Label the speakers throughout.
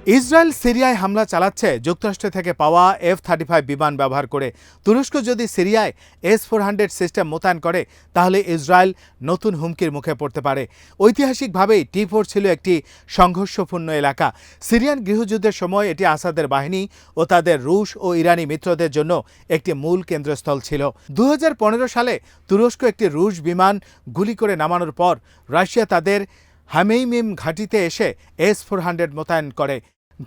Speaker 1: Israel সিরিয়ায় হামলা চালাচ্ছে যুক্তরাষ্ট্র থেকে পাওয়া F-35 বিমান ব্যবহার করে। তুরস্ক যদি সিরিয়ায় S-400 সিস্টেম মোতায়েন করে তাহলে ইসরায়েল নতুন হুমকির মুখে পড়তে পারে। ঐতিহাসিকভাবেই T4 ছিল একটি সংঘর্ষপূর্ণ এলাকা। সিরিয়ান গৃহযুদ্ধের সময় এটি আসাদের বাহিনী ও তাদের রুশ ও ইরানি মিত্রদের জন্য একটি মূল কেন্দ্রস্থল ছিল। 2015 সালে তুরস্ক একটি রুশ বিমান গুলি করে নামানোর পর রাশিয়া তাদের হামেইমিম ঘাঁটিতে এসে S-400 মোতায়েন করে।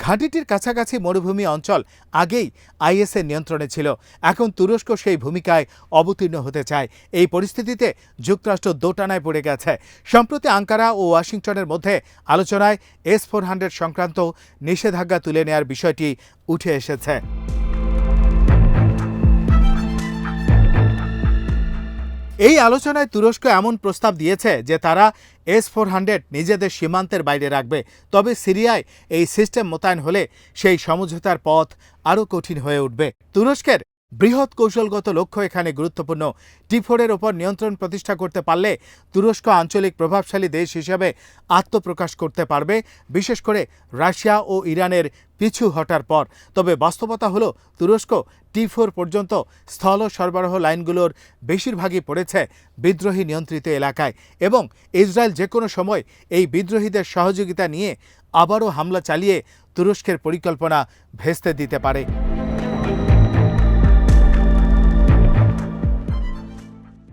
Speaker 1: ঘাঁটিটির কাছাকাছি মরুভূমি অঞ্চল আগেই আইএসের নিয়ন্ত্রণে ছিল। এখন তুরস্ক সেই ভূমিকায় অবতীর্ণ হতে চায়। এই পরিস্থিতিতে যুক্তরাষ্ট্র দোটানায় পড়ে গেছে। সম্প্রতি আঙ্কারা ও ওয়াশিংটনের মধ্যে আলোচনায় S-400 সংক্রান্ত নিষেধাজ্ঞা তুলে নেয়ার বিষয়টি উঠে এসেছে। এই আলোচনায় তুরস্ক এমন প্রস্তাব দিয়েছে যে তারা S-400 নিজেদের সীমান্তের বাইরে রাখবে। তবে সিরিয়ায় এই সিস্টেম মোতায়েন হলে সেই সমঝোতার পথ আরও কঠিন হয়ে উঠবে। তুরস্কের বৃহৎ কৌশলগত লক্ষ্য এখানে গুরুত্বপূর্ণ। T4-এর ওপর নিয়ন্ত্রণ প্রতিষ্ঠা করতে পারলে তুরস্ক আঞ্চলিক প্রভাবশালী দেশ হিসেবে আত্মপ্রকাশ করতে পারবে, বিশেষ করে রাশিয়া ও ইরানের পিছু হটার পর। তবে বাস্তবতা হলো তুরস্ক T4 পর্যন্ত স্থল সরবরাহ লাইনগুলোর বেশিরভাগই পড়েছে বিদ্রোহী নিয়ন্ত্রিত এলাকায় এবং ইসরায়েল যে কোনো সময় এই বিদ্রোহীদের সহযোগিতা নিয়ে আবারও হামলা চালিয়ে তুরস্কের পরিকল্পনা ভেস্তে দিতে পারে।